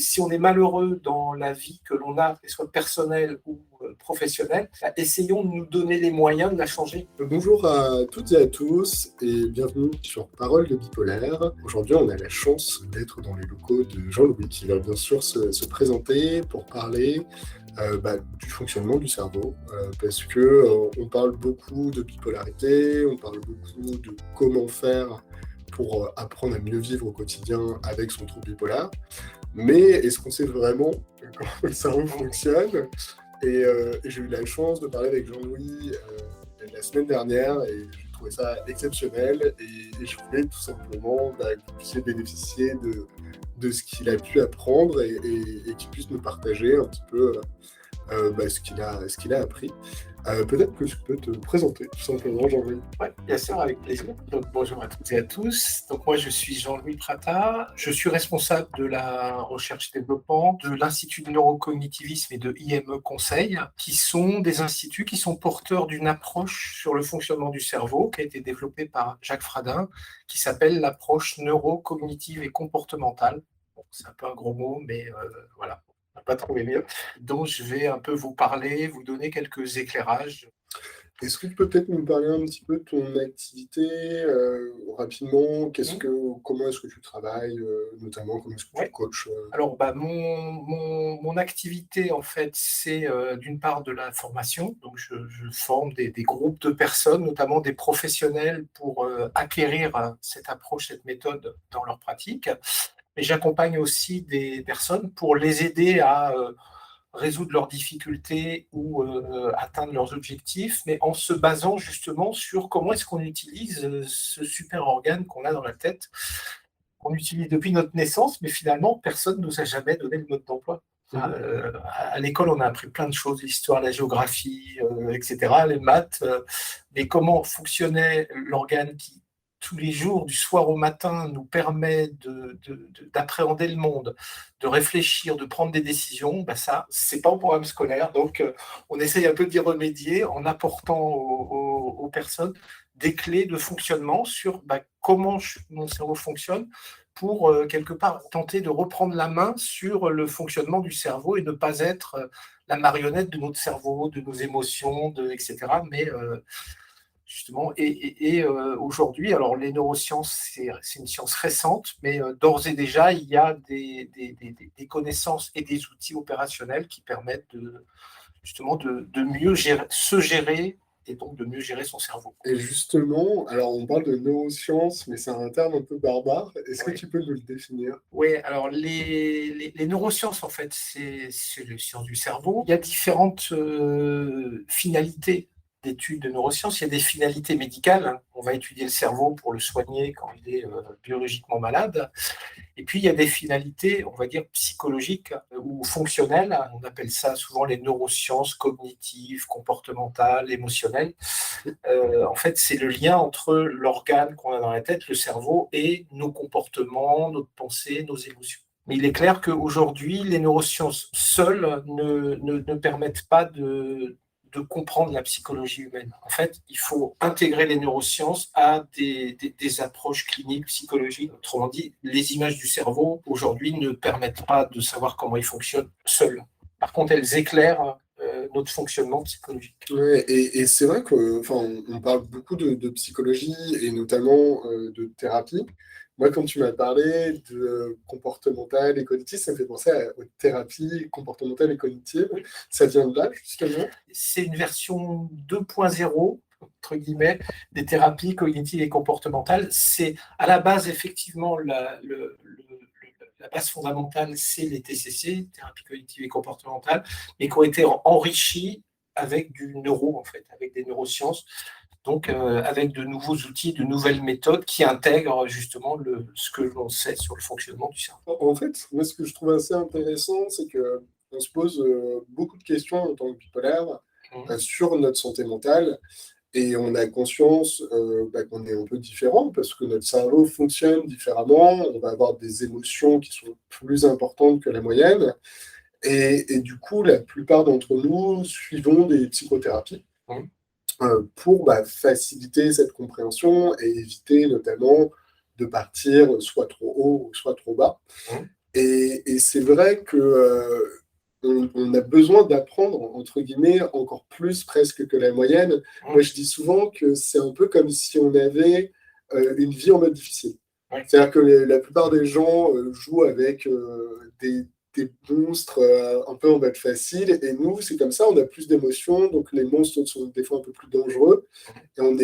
si on est malheureux dans la vie que l'on a, qu'elle soit personnelle ou professionnelle, essayons de nous donner les moyens de la changer. Bonjour à toutes et à tous et bienvenue sur Parole de Bipolaire. Aujourd'hui, on a la chance d'être dans les locaux de Jean-Louis qui va bien sûr se présenter pour parler du fonctionnement du cerveau parce que on parle beaucoup de bipolarité, on parle beaucoup de comment faire pour apprendre à mieux vivre au quotidien avec son trouble bipolaire. Mais est-ce qu'on sait vraiment comment le cerveau fonctionne ? Et j'ai eu la chance de parler avec Jean-Louis la semaine dernière et j'ai trouvé ça exceptionnel et je voulais tout simplement que vous puissiez bénéficier de ce qu'il a pu apprendre et qu'il puisse nous partager un petit peu ce qu'il a appris. Peut-être que tu peux te présenter tout simplement, Jean-Louis. Oui, bien sûr, avec plaisir. Donc, bonjour à toutes et à tous. Donc, moi, je suis Jean-Louis Prata. Je suis responsable de la recherche et développement de l'Institut de neurocognitivisme et de IME Conseil, qui sont des instituts qui sont porteurs d'une approche sur le fonctionnement du cerveau qui a été développée par Jacques Fradin, qui s'appelle l'approche neurocognitive et comportementale. Bon, c'est un peu un gros mot, mais voilà. On n'a pas trouvé mieux. Donc, je vais un peu vous parler, vous donner quelques éclairages. Est-ce que tu peux peut-être nous parler un petit peu de ton activité rapidement? Comment est-ce que tu travailles, notamment comment est-ce que tu coaches Alors, mon activité, en fait, c'est d'une part de la formation. Donc, je forme des groupes de personnes, notamment des professionnels, pour acquérir cette approche, cette méthode dans leur pratique. Mais j'accompagne aussi des personnes pour les aider à résoudre leurs difficultés ou atteindre leurs objectifs, mais en se basant justement sur comment est-ce qu'on utilise ce super organe qu'on a dans la tête, qu'on utilise depuis notre naissance, mais finalement, personne ne nous a jamais donné le mode d'emploi. À l'école, on a appris plein de choses, l'histoire, la géographie, etc., les maths, mais comment fonctionnait l'organe qui, tous les jours, du soir au matin, nous permet d'appréhender le monde, de réfléchir, de prendre des décisions, ça, c'est pas au programme scolaire. Donc, on essaye un peu d'y remédier en apportant aux personnes des clés de fonctionnement sur comment mon cerveau fonctionne pour, quelque part, tenter de reprendre la main sur le fonctionnement du cerveau et ne pas être la marionnette de notre cerveau, de nos émotions, etc. Mais justement, aujourd'hui, alors les neurosciences, c'est une science récente, mais d'ores et déjà, il y a des connaissances et des outils opérationnels qui permettent justement de mieux se gérer et donc de mieux gérer son cerveau. Et justement, alors on parle de neurosciences, mais c'est un terme un peu barbare. Est-ce que tu peux nous le définir ? Oui, alors les neurosciences, en fait, c'est les sciences du cerveau. Il y a différentes finalités d'études de neurosciences. Il y a des finalités médicales. On va étudier le cerveau pour le soigner quand il est biologiquement malade. Et puis, il y a des finalités, on va dire, psychologiques ou fonctionnelles. On appelle ça souvent les neurosciences cognitives, comportementales, émotionnelles. En fait, c'est le lien entre l'organe qu'on a dans la tête, le cerveau, et nos comportements, notre pensée, nos émotions. Mais il est clair qu'aujourd'hui, les neurosciences seules ne permettent pas de comprendre la psychologie humaine. En fait, il faut intégrer les neurosciences à des approches cliniques, psychologiques. Autrement dit, les images du cerveau, aujourd'hui, ne permettent pas de savoir comment ils fonctionnent seules. Par contre, elles éclairent notre fonctionnement psychologique. Ouais, et c'est vrai qu'on parle beaucoup de psychologie et notamment de thérapie. Moi, quand tu m'as parlé de comportemental et cognitif, ça me fait penser aux thérapies comportementales et cognitives. Oui. Ça vient de là, justement ? C'est une version 2.0, entre guillemets, des thérapies cognitives et comportementales. C'est à la base, effectivement, la base fondamentale, c'est les TCC, thérapies cognitives et comportementales, mais qui ont été enrichies avec du neuro, en fait, avec des neurosciences. Donc, avec de nouveaux outils, de nouvelles méthodes qui intègrent justement ce que l'on sait sur le fonctionnement du cerveau. En fait, moi, ce que je trouve assez intéressant, c'est qu'on se pose beaucoup de questions en tant que bipolaire sur notre santé mentale et on a conscience qu'on est un peu différent parce que notre cerveau fonctionne différemment, on va avoir des émotions qui sont plus importantes que la moyenne et du coup, la plupart d'entre nous suivons des psychothérapies. Pour faciliter cette compréhension et éviter notamment de partir soit trop haut ou soit trop bas. Et c'est vrai que on a besoin d'apprendre, entre guillemets, encore plus presque que la moyenne. Moi, je dis souvent que c'est un peu comme si on avait une vie en mode difficile. Ouais. C'est-à-dire que la plupart des gens jouent avec des monstres un peu en mode facile, et nous, c'est comme ça, on a plus d'émotions, donc les monstres sont des fois un peu plus dangereux, et on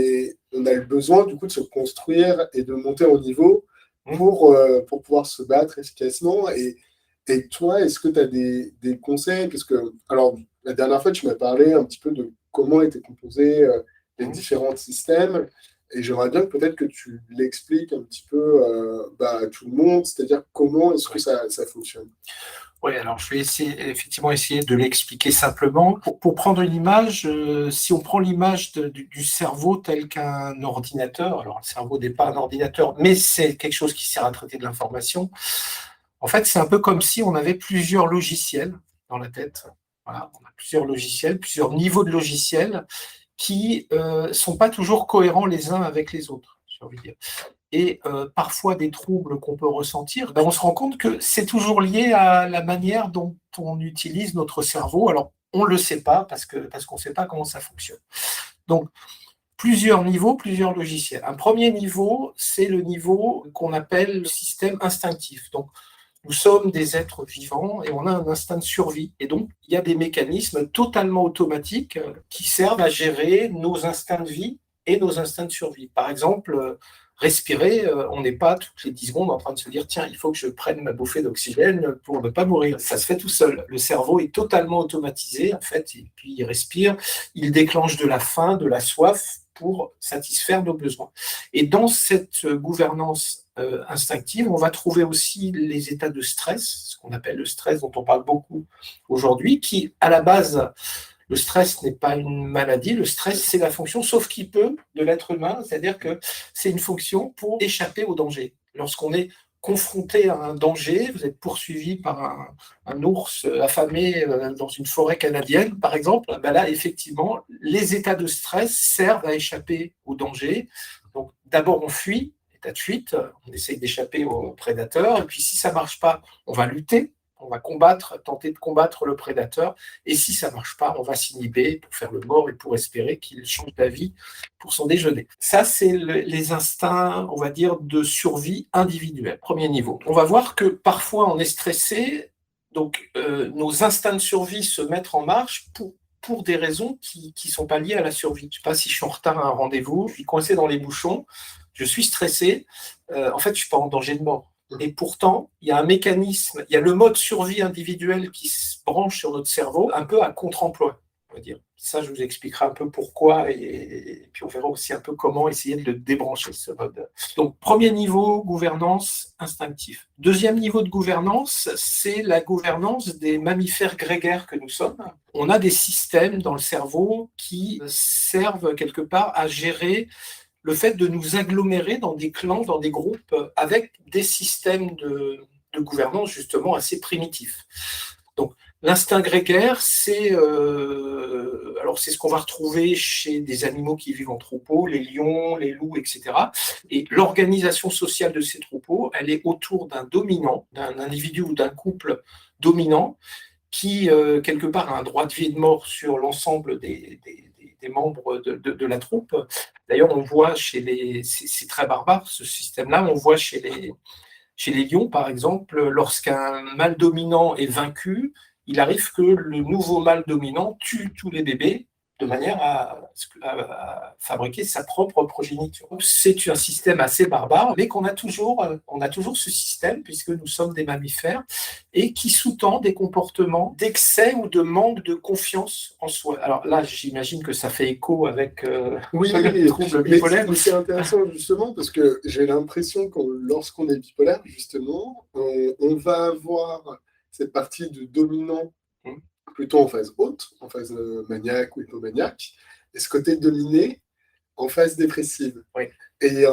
a le besoin, du coup, de se construire et de monter en niveau pour pouvoir se battre efficacement. Et toi, est-ce que tu as des conseils? Parce que, alors, la dernière fois, tu m'as parlé un petit peu de comment étaient composés les différents systèmes. Et j'aimerais bien peut-être que tu l'expliques un petit peu à tout le monde, c'est-à-dire comment est-ce que ça fonctionne. Oui, alors je vais effectivement essayer de l'expliquer simplement. Pour prendre une image, si on prend l'image du cerveau tel qu'un ordinateur, alors le cerveau n'est pas un ordinateur, mais c'est quelque chose qui sert à traiter de l'information. En fait, c'est un peu comme si on avait plusieurs logiciels dans la tête. Voilà, on a plusieurs logiciels, plusieurs niveaux de logiciels qui sont pas toujours cohérents les uns avec les autres, j'ai envie de dire. Et parfois des troubles qu'on peut ressentir, ben on se rend compte que c'est toujours lié à la manière dont on utilise notre cerveau. Alors, on ne le sait pas parce qu'on ne sait pas comment ça fonctionne. Donc, plusieurs niveaux, plusieurs logiciels. Un premier niveau, c'est le niveau qu'on appelle le système instinctif. Donc, nous sommes des êtres vivants et on a un instinct de survie. Et donc, il y a des mécanismes totalement automatiques qui servent à gérer nos instincts de vie et nos instincts de survie. Par exemple, respirer, on n'est pas toutes les 10 secondes en train de se dire tiens, il faut que je prenne ma bouffée d'oxygène pour ne pas mourir. Ça se fait tout seul. Le cerveau est totalement automatisé, en fait, et puis il respire, il déclenche de la faim, de la soif pour satisfaire nos besoins. Et dans cette gouvernance instinctive, on va trouver aussi les états de stress, ce qu'on appelle le stress dont on parle beaucoup aujourd'hui, qui, à la base, le stress n'est pas une maladie, le stress, c'est la fonction, sauf qui peut, de l'être humain, c'est-à-dire que c'est une fonction pour échapper au danger. Lorsqu'on est confronté à un danger, vous êtes poursuivi par un ours affamé dans une forêt canadienne, par exemple, ben là, effectivement, les états de stress servent à échapper au danger. Donc, d'abord, on fuit, état de fuite, on essaye d'échapper au prédateur, et puis si ça ne marche pas, on va lutter, on va tenter de combattre le prédateur, et si ça ne marche pas, on va s'inhiber pour faire le mort et pour espérer qu'il change d'avis pour son déjeuner. Ça, c'est les instincts, on va dire, de survie individuelle, premier niveau. On va voir que parfois on est stressé, donc nos instincts de survie se mettent en marche pour des raisons qui ne sont pas liées à la survie. Je ne sais pas si je suis en retard à un rendez-vous, je suis coincé dans les bouchons, je suis stressé, en fait, je ne suis pas en danger de mort. Et pourtant, il y a un mécanisme, il y a le mode survie individuel qui se branche sur notre cerveau, un peu à contre-emploi, on va dire. Ça, je vous expliquerai un peu pourquoi, et puis on verra aussi un peu comment essayer de le débrancher, ce mode. Donc, premier niveau, gouvernance instinctive. Deuxième niveau de gouvernance, c'est la gouvernance des mammifères grégaires que nous sommes. On a des systèmes dans le cerveau qui servent quelque part à gérer le fait de nous agglomérer dans des clans, dans des groupes, avec des systèmes de gouvernance justement assez primitifs. Donc, l'instinct grégaire, c'est ce qu'on va retrouver chez des animaux qui vivent en troupeau, les lions, les loups, etc. Et l'organisation sociale de ces troupeaux, elle est autour d'un dominant, d'un individu ou d'un couple dominant, qui, quelque part, a un droit de vie et de mort sur l'ensemble des membres de la troupe. D'ailleurs, on voit c'est très barbare ce système-là, on voit chez les lions, par exemple, lorsqu'un mâle dominant est vaincu, il arrive que le nouveau mâle dominant tue tous les bébés de manière à fabriquer sa propre progéniture. C'est un système assez barbare, mais on a toujours ce système, puisque nous sommes des mammifères, et qui sous-tend des comportements d'excès ou de manque de confiance en soi. Alors là, j'imagine que ça fait écho avec le trouble bipolaire. Mais c'est intéressant justement, parce que j'ai l'impression que lorsqu'on est bipolaire, justement, on va avoir cette partie de dominant plutôt en phase haute, en phase maniaque ou hypomaniaque, et ce côté dominé en phase dépressive. Oui. Et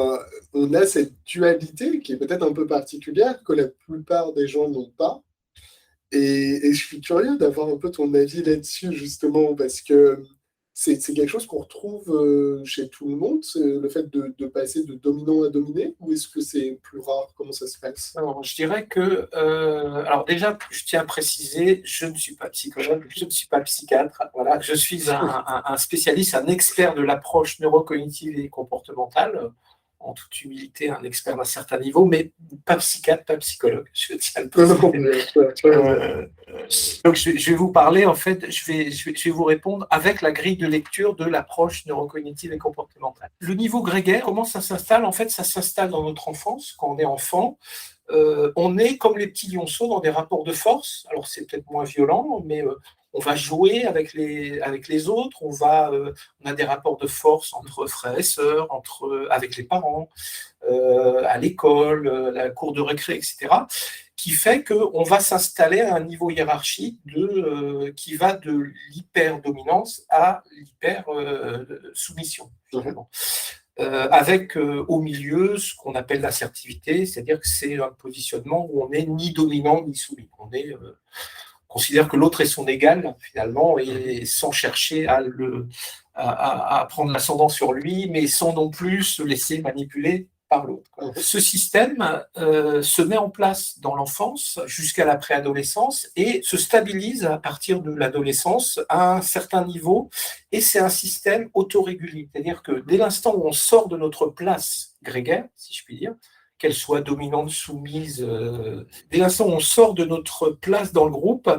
on a cette dualité qui est peut-être un peu particulière, que la plupart des gens n'ont pas. Et je suis curieux d'avoir un peu ton avis là-dessus, justement, parce que c'est quelque chose qu'on retrouve chez tout le monde, le fait de passer de dominant à dominé, ou est-ce que c'est plus rare? Comment ça se passe? Alors, je dirais que, alors déjà, je tiens à préciser, je ne suis pas psychologue, je ne suis pas psychiatre. Voilà, je suis un spécialiste, un expert de l'approche neurocognitive et comportementale, en toute humilité, un expert d'un certain niveau, mais pas psychiatre, pas psychologue. Je tiens à le préciser. Donc, je vais vous parler, en fait, je vais vous répondre avec la grille de lecture de l'approche neurocognitive et comportementale. Le niveau grégaire, comment ça s'installe? En fait, ça s'installe dans notre enfance, quand on est enfant. On est comme les petits lionceaux dans des rapports de force. Alors, c'est peut-être moins violent, mais on va jouer avec les autres, on a des rapports de force entre frères et sœurs, avec les parents, à l'école, la cour de récré, etc., qui fait qu'on va s'installer à un niveau hiérarchique qui va de l'hyper-dominance à l'hyper-soumission, finalement. Avec au milieu ce qu'on appelle l'assertivité, c'est-à-dire que c'est un positionnement où on n'est ni dominant ni soumis. On considère que l'autre est son égal, finalement, et sans chercher à prendre l'ascendant sur lui, mais sans non plus se laisser manipuler par l'autre. Ce système se met en place dans l'enfance jusqu'à la préadolescence et se stabilise à partir de l'adolescence à un certain niveau, et c'est un système autorégulé, c'est-à-dire que dès l'instant où on sort de notre place grégaire, si je puis dire, qu'elle soit dominante, soumise, dès l'instant où on sort de notre place dans le groupe,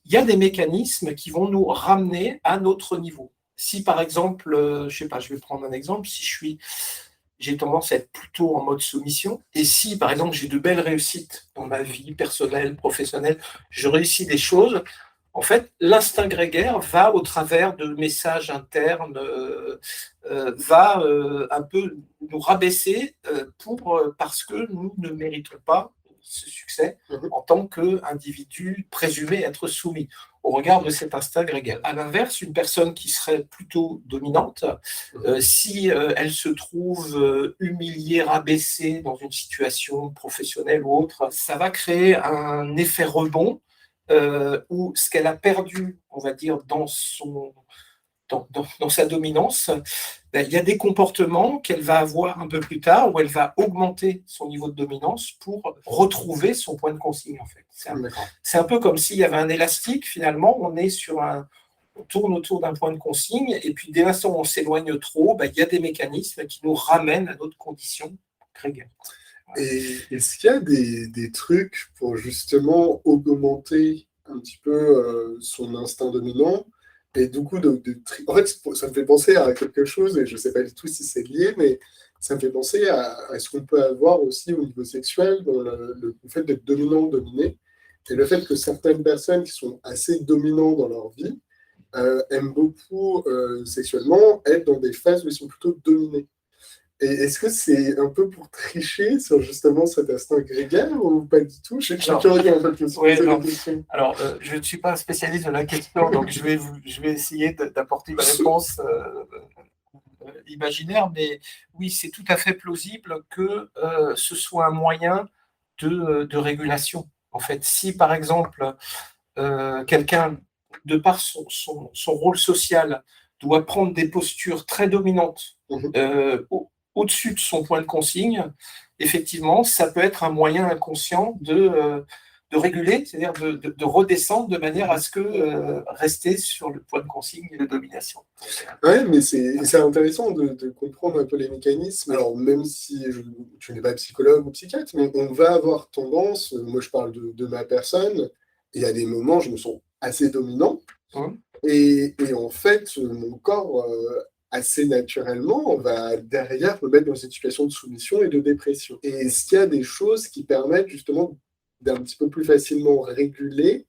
il y a des mécanismes qui vont nous ramener à notre niveau. Si par exemple, je sais pas, je vais prendre un exemple, si j'ai tendance à être plutôt en mode soumission, et si par exemple j'ai de belles réussites dans ma vie personnelle, professionnelle, je réussis des choses, en fait, l'instinct grégaire va, au travers de messages internes, va un peu nous rabaisser parce que nous ne méritons pas ce succès en tant qu'individu présumé être soumis au regard de cet instinct grégaire. À l'inverse, une personne qui serait plutôt dominante, si elle se trouve humiliée, rabaissée dans une situation professionnelle ou autre, ça va créer un effet rebond où ce qu'elle a perdu, on va dire, dans sa dominance, il y a des comportements qu'elle va avoir un peu plus tard où elle va augmenter son niveau de dominance pour retrouver son point de consigne, en fait. C'est un peu comme s'il y avait un élastique, finalement, on tourne autour d'un point de consigne, et puis dès l'instant où on s'éloigne trop, il y a des mécanismes qui nous ramènent à notre condition grégaire. Et est-ce qu'il y a des trucs pour justement augmenter un petit peu son instinct dominant? Et du coup, en fait, ça me fait penser à quelque chose, et je ne sais pas du tout si c'est lié, mais ça me fait penser à ce qu'on peut avoir aussi au niveau sexuel, dans le fait d'être dominant-dominé, et le fait que certaines personnes qui sont assez dominantes dans leur vie aiment beaucoup sexuellement être dans des phases où ils sont plutôt dominés. Et est-ce que c'est un peu pour tricher sur justement cet instinct grégaire ou pas du tout? Je suis curieux en fait de se poser la question. Alors, je ne suis pas un spécialiste de la question, donc je vais essayer d'apporter une réponse imaginaire, mais oui, c'est tout à fait plausible que ce soit un moyen de régulation. En fait, si par exemple, quelqu'un, de par son rôle social, doit prendre des postures très dominantes au-dessus de son point de consigne, effectivement, ça peut être un moyen inconscient de réguler, c'est-à-dire de redescendre de manière à ce que rester sur le point de consigne de domination. Oui, mais c'est intéressant de comprendre un peu les mécanismes. Alors, même si tu n'es pas psychologue ou psychiatre, mais on va avoir tendance, moi je parle de ma personne, et à des moments, je me sens assez dominant. Et en fait, mon corps, assez naturellement, on va derrière me mettre dans une situation de soumission et de dépression. Et est-ce qu'il y a des choses qui permettent justement d'un petit peu plus facilement réguler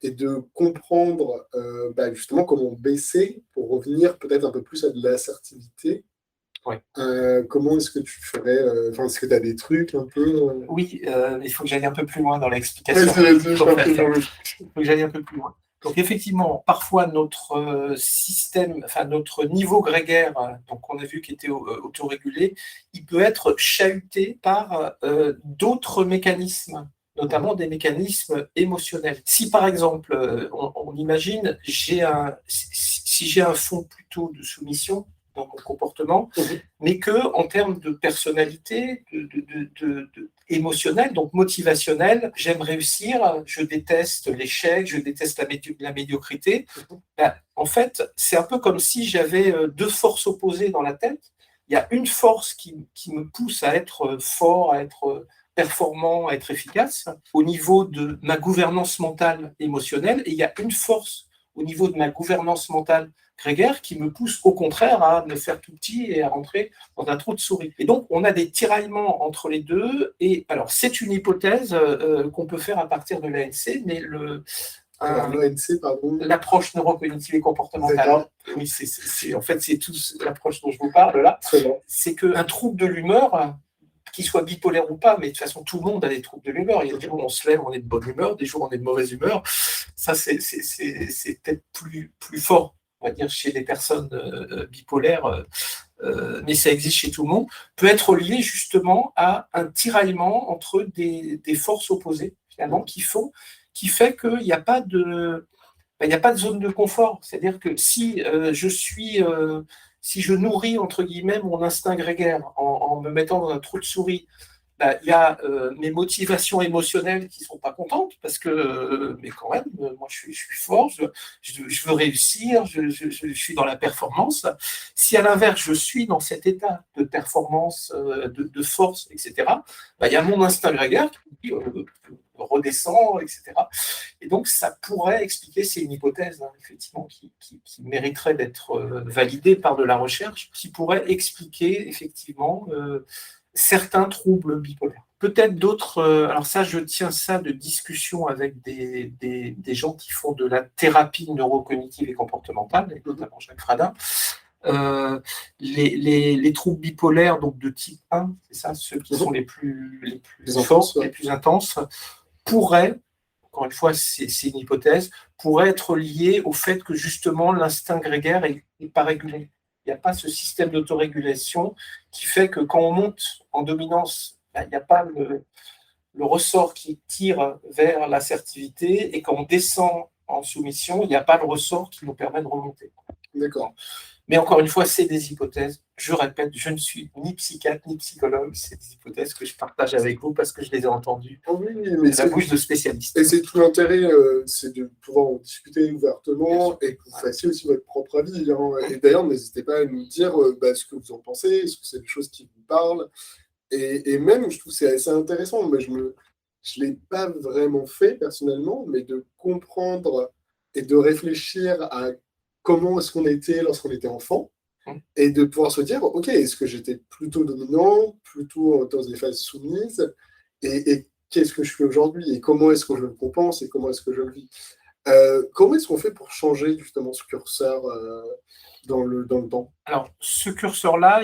et de comprendre justement comment baisser pour revenir peut-être un peu plus à de l'assertivité? Comment est-ce que tu ferais est-ce que tu as des trucs un peu Oui, il faut que j'aille un peu plus loin dans l'explication. Il faut que j'aille un peu plus loin. Donc effectivement, parfois notre système, notre niveau grégaire, donc on a vu qu'il était autorégulé, il peut être chahuté par d'autres mécanismes, notamment des mécanismes émotionnels. Si par exemple, on imagine, si si j'ai un fond plutôt de soumission dans mon comportement, mais que en termes de personnalité, émotionnel, donc motivationnel, j'aime réussir, je déteste l'échec, je déteste la médiocrité. Ben, en fait, c'est un peu comme si j'avais deux forces opposées dans la tête. Il y a une force qui me pousse à être fort, à être performant, à être efficace au niveau de ma gouvernance mentale émotionnelle, et il y a une force au niveau de ma gouvernance mentale grégaire qui me pousse au contraire à me faire tout petit et à rentrer dans un trou de souris. Et donc, on a des tiraillements entre les deux. Et alors, c'est une hypothèse qu'on peut faire à partir de l'ANC, mais l'ANC, pardon. L'approche neurocognitive et comportementale. Oui, en fait, c'est tout l'approche dont je vous parle là. C'est qu'un trouble de l'humeur, qu'il soit bipolaire ou pas, mais de toute façon, tout le monde a des troubles de l'humeur. Il y a des jours où on se lève, on est de bonne humeur, des jours où on est de mauvaise humeur. Ça, c'est peut-être plus fort, on va dire, chez les personnes bipolaires, mais ça existe chez tout le monde, peut être lié justement à un tiraillement entre des forces opposées, finalement, qui fait qu'il n'y a pas de... il n'y a pas de zone de confort. C'est-à-dire que si si je nourris, entre guillemets, mon instinct grégaire en me mettant dans un trou de souris, il y a mes motivations émotionnelles qui ne sont pas contentes, parce que, mais quand même, moi je suis fort, je veux réussir, je suis dans la performance. Si à l'inverse, je suis dans cet état de performance, de force, etc., il y a mon instinct grégaire qui redescend, etc. Et donc, ça pourrait expliquer, c'est une hypothèse, effectivement, qui mériterait d'être validée par de la recherche, qui pourrait expliquer, effectivement, certains troubles bipolaires. Peut-être d'autres, alors ça, je tiens ça de discussion avec des gens qui font de la thérapie neurocognitive et comportementale, et notamment Jacques Fradin. Les troubles bipolaires, donc de type 1, c'est ça, ceux qui sont les plus forts, les plus intenses, pourraient, encore une fois, c'est une hypothèse, pourraient être liés au fait que justement l'instinct grégaire n'est pas régulé. Il n'y a pas ce système d'autorégulation qui fait que quand on monte en dominance, il n'y a pas le ressort qui tire vers l'assertivité, et quand on descend en soumission, il n'y a pas le ressort qui nous permet de remonter. D'accord. Mais encore une fois, c'est des hypothèses. Je répète, je ne suis ni psychiatre ni psychologue. C'est des hypothèses que je partage avec vous parce que je les ai entendues de la bouche de spécialistes. Et c'est tout l'intérêt, c'est de pouvoir en discuter ouvertement et que vous fassiez aussi votre propre avis. Et d'ailleurs, n'hésitez pas à nous dire ce que vous en pensez, est-ce que c'est des choses qui vous parlent. Et même, je trouve que c'est assez intéressant. Mais je ne l'ai pas vraiment fait personnellement, mais de comprendre et de réfléchir à comment est-ce qu'on était lorsqu'on était enfant, et de pouvoir se dire, ok, est-ce que j'étais plutôt dominant, plutôt dans des phases soumises, et qu'est-ce que je suis aujourd'hui, et comment est-ce que je le compense, et comment est-ce que je le vis. Comment est-ce qu'on fait pour changer justement ce curseur dans le temps? Alors, ce curseur-là,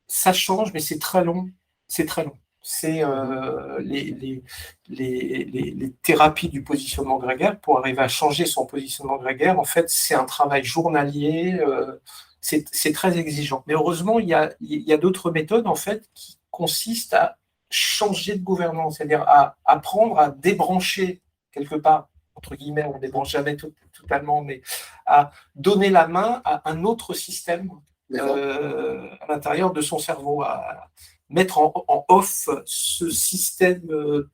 ça change, mais c'est très long. C'est très long. C'est les thérapies du positionnement grégaire pour arriver à changer son positionnement grégaire. En fait, c'est un travail journalier, c'est très exigeant. Mais heureusement, il y a d'autres méthodes en fait qui consistent à changer de gouvernance, c'est-à-dire à apprendre à débrancher quelque part, entre guillemets, on ne débranche jamais totalement, mais à donner la main à un autre système à l'intérieur de son cerveau, à mettre en off ce système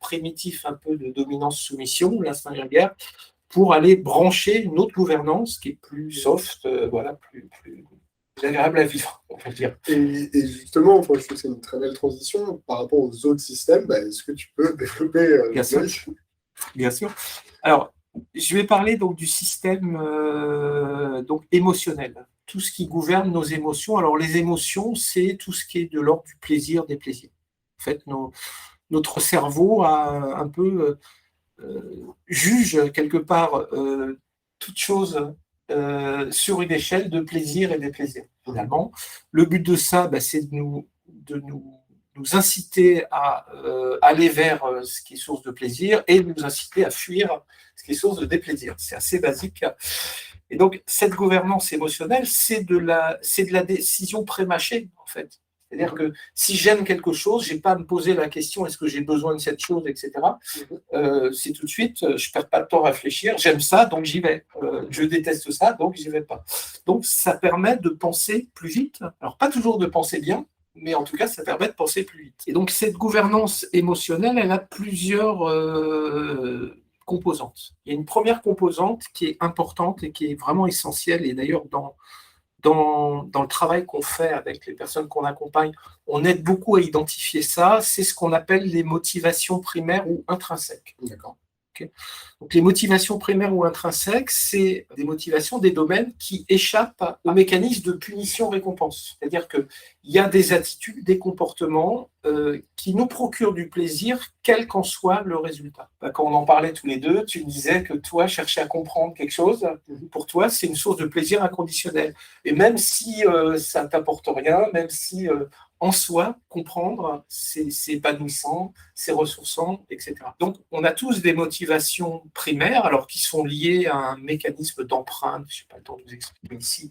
primitif un peu de dominance-soumission, l'instinct grégaire, pour aller brancher une autre gouvernance qui est plus soft, plus agréable à vivre, on va dire. Et justement, enfin, je trouve que c'est une très belle transition par rapport aux autres systèmes. Est-ce que tu peux développer Bien sûr. Bien sûr. Alors, je vais parler donc du système donc émotionnel, tout ce qui gouverne nos émotions. Alors, les émotions, c'est tout ce qui est de l'ordre du plaisir, des plaisirs. En fait, notre cerveau a un peu juge quelque part toute chose sur une échelle de plaisir et des plaisirs. Finalement, le but de ça, c'est de nous inciter à aller vers ce qui est source de plaisir et de nous inciter à fuir ce qui est source de déplaisir. C'est assez basique. Et donc, cette gouvernance émotionnelle, c'est de la décision prémâchée, en fait. C'est-à-dire que si j'aime quelque chose, je n'ai pas à me poser la question est-ce que j'ai besoin de cette chose, etc. C'est tout de suite, je ne perds pas de temps à réfléchir, j'aime ça, donc j'y vais. Je déteste ça, donc j'y vais pas. Donc ça permet de penser plus vite. Alors pas toujours de penser bien, mais en tout cas, ça permet de penser plus vite. Et donc cette gouvernance émotionnelle, elle a plusieurs composantes. Il y a une première composante qui est importante et qui est vraiment essentielle, et d'ailleurs dans le travail qu'on fait avec les personnes qu'on accompagne, on aide beaucoup à identifier ça, c'est ce qu'on appelle les motivations primaires ou intrinsèques. D'accord. Okay. Donc, les motivations primaires ou intrinsèques, c'est des motivations, des domaines qui échappent au mécanisme de punition-récompense. C'est-à-dire qu'il y a des attitudes, des comportements qui nous procurent du plaisir, quel qu'en soit le résultat. Quand on en parlait tous les deux, tu me disais que toi, chercher à comprendre quelque chose, pour toi, c'est une source de plaisir inconditionnel. Et même si ça ne t'apporte rien, même si en soi, comprendre, c'est épanouissant, c'est ressourçant, etc. Donc, on a tous des motivations primaires, alors qui sont liées à un mécanisme d'empreinte, je n'ai pas le temps de vous expliquer ici,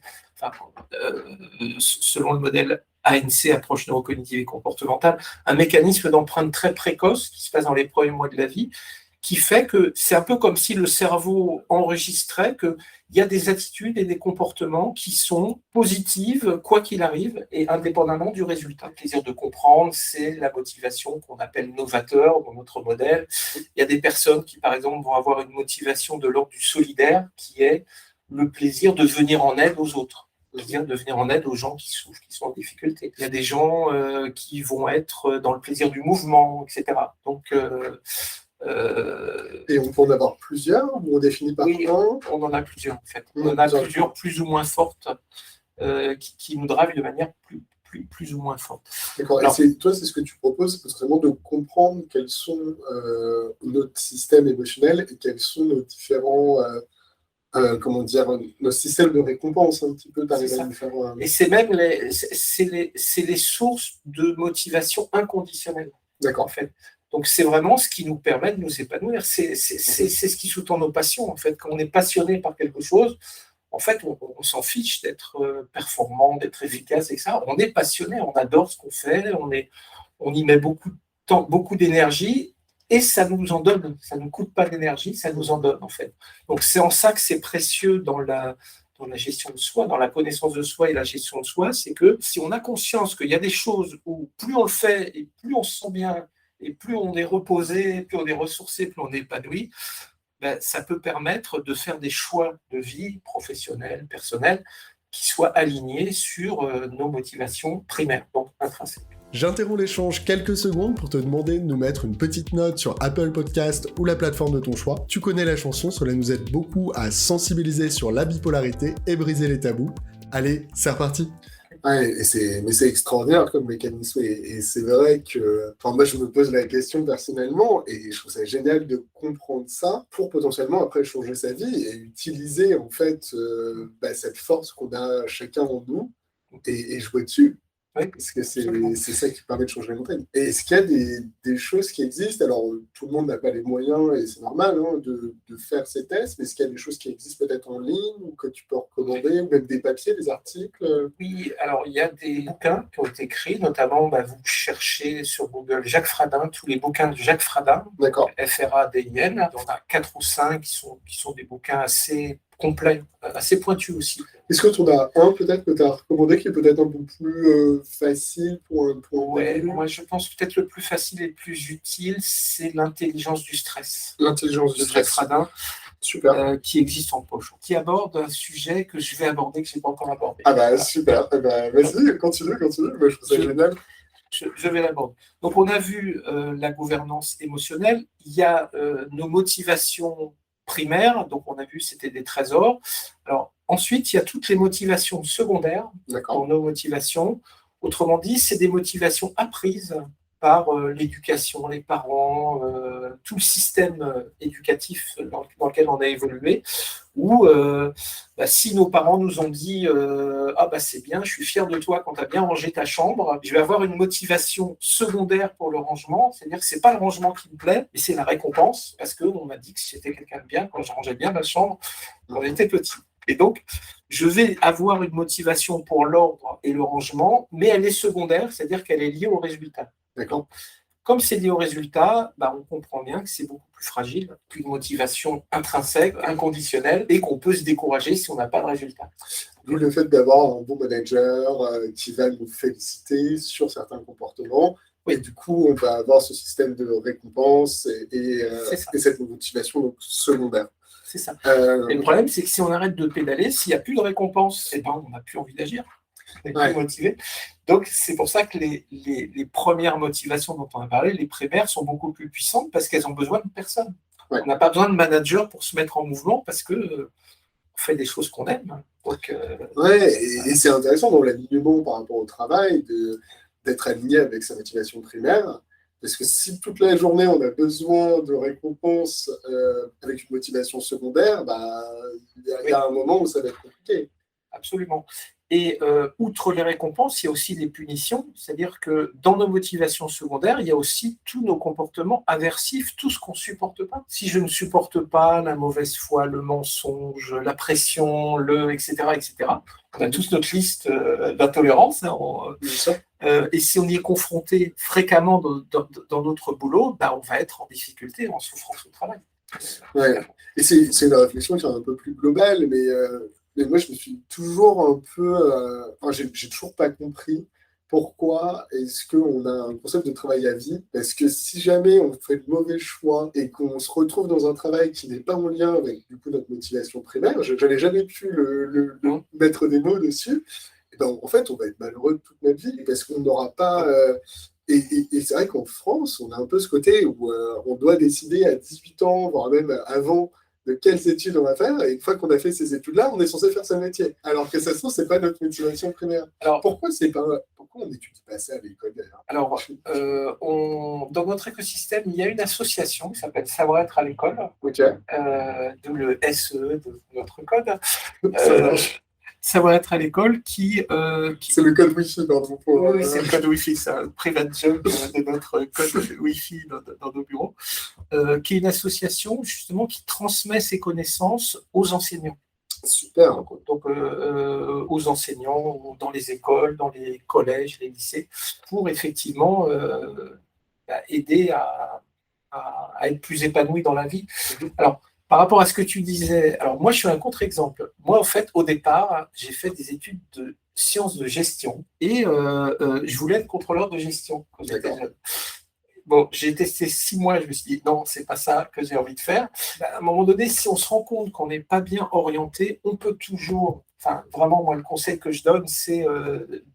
selon le modèle ANC, approche neurocognitive et comportementale, un mécanisme d'empreinte très précoce qui se passe dans les premiers mois de la vie, qui fait que c'est un peu comme si le cerveau enregistrait qu'il y a des attitudes et des comportements qui sont positives, quoi qu'il arrive, et indépendamment du résultat. Le plaisir de comprendre, c'est la motivation qu'on appelle novateur dans notre modèle. Il y a des personnes qui, par exemple, vont avoir une motivation de l'ordre du solidaire, qui est le plaisir de venir en aide aux autres. C'est-à-dire de venir en aide aux gens qui souffrent, qui sont en difficulté. Il y a des gens qui vont être dans le plaisir du mouvement, etc. Donc, et on peut en avoir plusieurs, ou on définit par oui, on en a plusieurs en fait. On en a plusieurs plus ou moins fortes qui nous drivent de manière plus ou moins forte. D'accord. Alors, et toi, c'est ce que tu proposes, c'est vraiment de comprendre quels sont notre système émotionnel et quels sont nos différents, nos systèmes de récompense un petit peu. Et c'est même les sources de motivation inconditionnelle. D'accord. En fait. Donc, c'est vraiment ce qui nous permet de nous épanouir. C'est ce qui sous-tend nos passions, en fait. Quand on est passionné par quelque chose, en fait, on s'en fiche d'être performant, d'être efficace, et ça. On est passionné, on adore ce qu'on fait, on y met beaucoup de temps, beaucoup d'énergie, et ça nous en donne. Ça ne nous coûte pas d'énergie, ça nous en donne, en fait. Donc, c'est en ça que c'est précieux dans la gestion de soi, dans la connaissance de soi et la gestion de soi, c'est que si on a conscience qu'il y a des choses où plus on le fait et plus on se sent bien, et plus on est reposé, plus on est ressourcé, plus on est épanoui, ça peut permettre de faire des choix de vie professionnels, personnels, qui soient alignés sur nos motivations primaires, donc intrinsèques. J'interromps l'échange quelques secondes pour te demander de nous mettre une petite note sur Apple Podcast ou la plateforme de ton choix. Tu connais la chanson, cela nous aide beaucoup à sensibiliser sur la bipolarité et briser les tabous. Allez, c'est reparti. Ouais, mais c'est extraordinaire comme mécanisme, et c'est vrai que moi je me pose la question personnellement, et je trouve ça génial de comprendre ça pour potentiellement après changer sa vie et utiliser en fait cette force qu'on a chacun en nous et jouer dessus. Oui, parce que c'est ça qui permet de changer les montagnes. Et est-ce qu'il y a des choses qui existent? Alors, tout le monde n'a pas les moyens, et c'est normal de faire ces tests, mais est-ce qu'il y a des choses qui existent peut-être en ligne, ou que tu peux recommander, ou même des papiers, des articles? Oui, alors il y a des bouquins qui ont été écrits, notamment vous cherchez sur Google Jacques Fradin, tous les bouquins de Jacques Fradin, Fradin, il y en a 4 ou 5 qui sont des bouquins assez complets, assez pointus aussi. Est-ce que tu en as un peut-être que tu as recommandé qui est peut-être un peu plus facile pour Ouais, moi je pense peut-être le plus facile et le plus utile, c'est l'intelligence du stress. L'intelligence du stress. Fradin. Super. Qui existe en poche, qui aborde un sujet que je vais aborder, que je n'ai pas encore abordé. Ah voilà. Super, vas-y, continue, moi, je trouve ça génial. Je vais l'aborder. Donc on a vu la gouvernance émotionnelle, il y a nos motivations primaires, donc on a vu c'était des trésors. Alors ensuite, il y a toutes les motivations secondaires dans nos motivations. Autrement dit, c'est des motivations apprises par l'éducation, les parents, tout le système éducatif dans lequel on a évolué, où si nos parents nous ont dit c'est bien, je suis fier de toi quand tu as bien rangé ta chambre, je vais avoir une motivation secondaire pour le rangement, c'est-à-dire que ce n'est pas le rangement qui me plaît, mais c'est la récompense, parce qu'on m'a dit que j'étais quelqu'un de bien quand je rangeais bien ma chambre quand j'étais petit. Et donc, je vais avoir une motivation pour l'ordre et le rangement, mais elle est secondaire, c'est-à-dire qu'elle est liée au résultat. D'accord. Comme c'est lié au résultat, on comprend bien que c'est beaucoup plus fragile qu'une motivation intrinsèque, inconditionnelle, et qu'on peut se décourager si on n'a pas de résultat. D'où le fait d'avoir un bon manager qui va nous féliciter sur certains comportements. Oui. Et du coup, on va avoir ce système de récompense et cette motivation donc, secondaire. C'est ça. Et le problème, c'est que si on arrête de pédaler, s'il n'y a plus de récompense, on n'a plus envie d'agir. On n'est plus motivé. Donc, c'est pour ça que les premières motivations dont on a parlé, les primaires, sont beaucoup plus puissantes parce qu'elles ont besoin de personne. Ouais. On n'a pas besoin de manager pour se mettre en mouvement parce que on fait des choses qu'on aime. Donc, et c'est intéressant dans l'alignement par rapport au travail d'être aligné avec sa motivation primaire. Parce que si toute la journée on a besoin de récompenses avec une motivation secondaire, il y a un moment où ça va être compliqué. Absolument. Et outre les récompenses, il y a aussi les punitions, c'est-à-dire que dans nos motivations secondaires, il y a aussi tous nos comportements aversifs, tout ce qu'on ne supporte pas. Si je ne supporte pas la mauvaise foi, le mensonge, la pression, etc., on a tous notre liste d'intolérance. Et si on y est confronté fréquemment dans notre boulot, on va être en difficulté, en souffrance au travail. Ouais. Et c'est une réflexion qui est un peu plus globale, mais moi, je me suis toujours un peu... j'ai toujours pas compris pourquoi est-ce qu'on a un concept de travail à vie. Parce que si jamais on fait de mauvais choix et qu'on se retrouve dans un travail qui n'est pas en lien avec du coup, notre motivation primaire, je n'avais jamais pu mettre des mots dessus, et en fait, on va être malheureux toute notre vie parce qu'on n'aura pas... Et c'est vrai qu'en France, on a un peu ce côté où on doit décider à 18 ans, voire même avant, de quelles études on va faire, et une fois qu'on a fait ces études-là, on est censé faire son métier. Alors que ça se trouve, c'est pas notre motivation primaire. Alors pourquoi on n'étudie pas ça à l'école d'ailleurs? Alors, dans notre écosystème, il y a une association qui s'appelle Savoir-être à l'école, d'où le SE de notre code. Savoir-être à l'école qui... C'est le code Wi-Fi, pardon. Oui, c'est le code Wi-Fi, c'est un private joke de notre code Wi-Fi dans nos bureaux, qui est une association justement qui transmet ses connaissances aux enseignants. Super. Donc aux enseignants dans les écoles, dans les collèges, les lycées, pour effectivement aider à être plus épanoui dans la vie. Alors, par rapport à ce que tu disais, alors moi je suis un contre-exemple. Moi en fait au départ j'ai fait des études de sciences de gestion et je voulais être contrôleur de gestion quand j'étais jeune. Bon, j'ai testé 6 mois, je me suis dit non, c'est pas ça que j'ai envie de faire. À un moment donné, si on se rend compte qu'on n'est pas bien orienté, on peut toujours, vraiment moi le conseil que je donne, c'est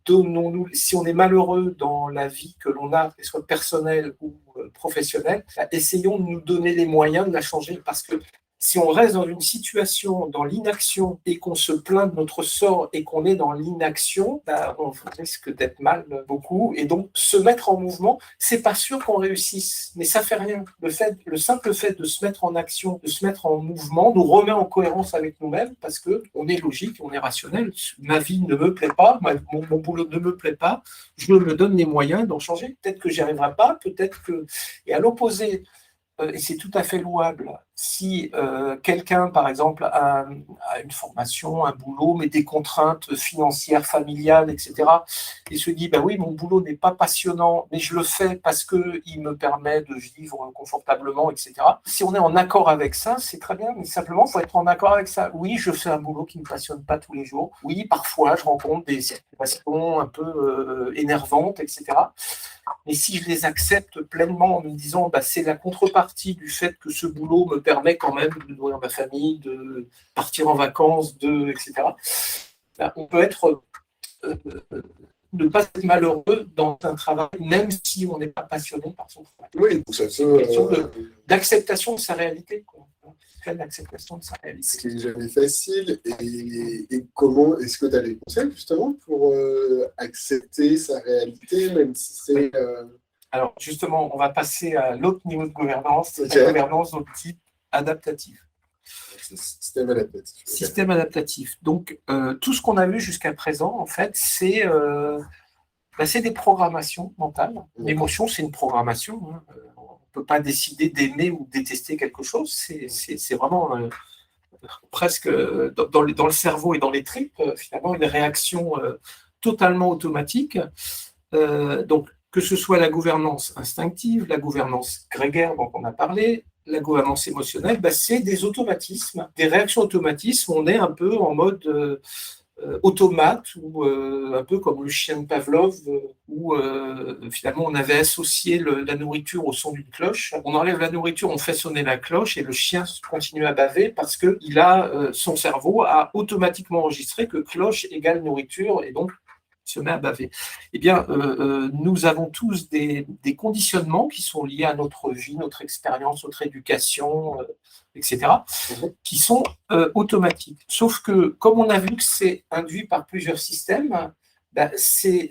donnons-nous, si on est malheureux dans la vie que l'on a, qu'elle soit personnelle ou professionnelle, essayons de nous donner les moyens de la changer parce que si on reste dans une situation, dans l'inaction, et qu'on se plaint de notre sort et qu'on est dans l'inaction, on risque d'être mal beaucoup. Et donc, se mettre en mouvement, c'est pas sûr qu'on réussisse, mais ça fait rien. Le simple fait de se mettre en action, de se mettre en mouvement, nous remet en cohérence avec nous-mêmes parce qu'on est logique, on est rationnel. Ma vie ne me plaît pas, mon boulot ne me plaît pas, je me donne les moyens d'en changer. Peut-être que j'y arriverai pas, peut-être que... Et à l'opposé, et c'est tout à fait louable, si quelqu'un, par exemple, a une formation, un boulot, mais des contraintes financières, familiales, etc., et se dit, oui, mon boulot n'est pas passionnant, mais je le fais parce qu'il me permet de vivre confortablement, etc. Si on est en accord avec ça, c'est très bien, mais simplement, il faut être en accord avec ça. Oui, je fais un boulot qui ne me passionne pas tous les jours. Oui, parfois, je rencontre des situations un peu énervantes, etc. Mais si je les accepte pleinement en me disant c'est la contrepartie du fait que ce boulot me permet quand même de nourrir ma famille, de partir en vacances, etc., on peut être ne pas être malheureux dans un travail, même si on n'est pas passionné par son travail. Oui, ça d'acceptation de sa réalité, quoi. L'acceptation de sa réalité. Ce qui n'est jamais facile. Et comment est-ce que tu as des conseils justement pour accepter sa réalité, même si c'est... Alors justement, on va passer à l'autre niveau de gouvernance, la gouvernance au type adaptatif. Système adaptatif. Système adaptatif. Donc tout ce qu'on a vu jusqu'à présent, en fait, c'est des programmations mentales. L'émotion, c'est une programmation. On ne peut pas décider d'aimer ou détester quelque chose. C'est vraiment presque dans le cerveau et dans les tripes, finalement, une réaction totalement automatique. Donc, que ce soit la gouvernance instinctive, la gouvernance grégaire dont on a parlé, la gouvernance émotionnelle, c'est des automatismes, des réactions automatismes. On est un peu en mode automate ou un peu comme le chien de Pavlov où finalement on avait associé la nourriture au son d'une cloche. On enlève la nourriture, on fait sonner la cloche et le chien continue à baver parce que son cerveau a automatiquement enregistré que cloche égale nourriture et donc se met à baver. Eh bien, nous avons tous des conditionnements qui sont liés à notre vie, notre expérience, notre éducation, etc., qui sont automatiques. Sauf que, comme on a vu que c'est induit par plusieurs systèmes, ces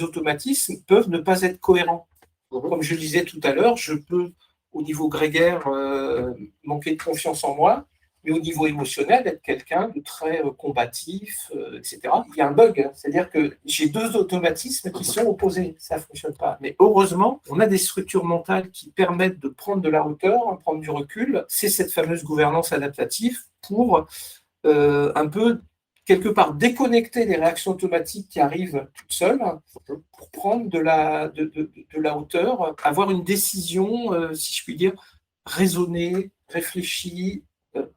automatismes peuvent ne pas être cohérents. Comme je le disais tout à l'heure, je peux, au niveau grégaire, manquer de confiance en moi, mais au niveau émotionnel, être quelqu'un de très combatif, etc. Il y a un bug, c'est-à-dire que j'ai deux automatismes qui sont opposés, ça ne fonctionne pas. Mais heureusement, on a des structures mentales qui permettent de prendre de la hauteur, prendre du recul. C'est cette fameuse gouvernance adaptative pour un peu, quelque part, déconnecter les réactions automatiques qui arrivent toutes seules pour prendre de la hauteur, avoir une décision, si je puis dire, raisonnée, réfléchie,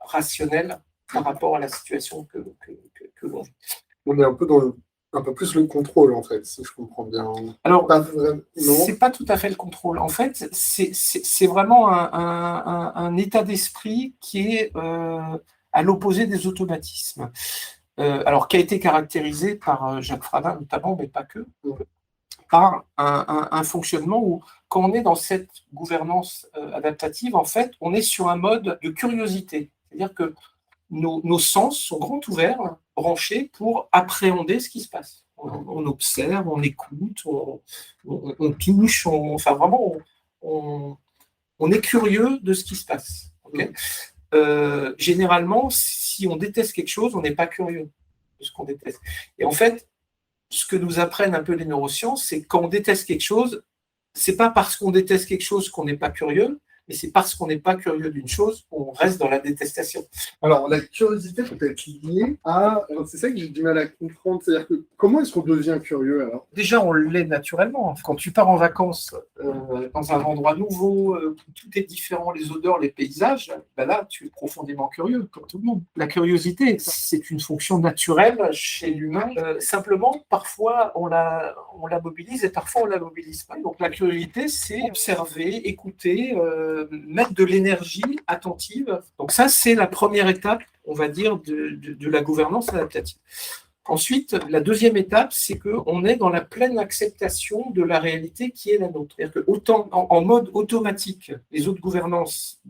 rationnelle par rapport à la situation que l'on vit. On est un peu dans un peu plus le contrôle, en fait, si je comprends bien. Alors, c'est pas tout à fait le contrôle. En fait, c'est vraiment un état d'esprit qui est à l'opposé des automatismes. Alors, qui a été caractérisé par Jacques Fradin notamment, mais pas que, par un fonctionnement où, quand on est dans cette gouvernance adaptative, en fait, on est sur un mode de curiosité. C'est-à-dire que nos sens sont grands ouverts, branchés pour appréhender ce qui se passe. On observe, on écoute, on touche, enfin vraiment, on est curieux de ce qui se passe. Okay. Généralement, si on déteste quelque chose, on n'est pas curieux de ce qu'on déteste. Et en fait, ce que nous apprennent un peu les neurosciences, c'est que quand on déteste quelque chose, c'est pas parce qu'on déteste quelque chose qu'on n'est pas curieux, mais c'est parce qu'on n'est pas curieux d'une chose qu'on reste dans la détestation. Alors, la curiosité peut être liée à... C'est ça que j'ai du mal à comprendre. C'est-à-dire que comment est-ce qu'on devient curieux, alors ? Déjà, on l'est naturellement. Quand tu pars en vacances dans un endroit nouveau, où tout est différent, les odeurs, les paysages, là, tu es profondément curieux, comme tout le monde. La curiosité, c'est une fonction naturelle chez l'humain. Simplement, parfois, on la mobilise et parfois, on la mobilise pas. Donc, la curiosité, c'est observer, écouter, mettre de l'énergie attentive. Donc ça, c'est la première étape, on va dire, de la gouvernance adaptative. Ensuite, la deuxième étape, c'est qu'on est dans la pleine acceptation de la réalité qui est la nôtre. C'est-à-dire que autant en mode automatique, les autres gouvernances,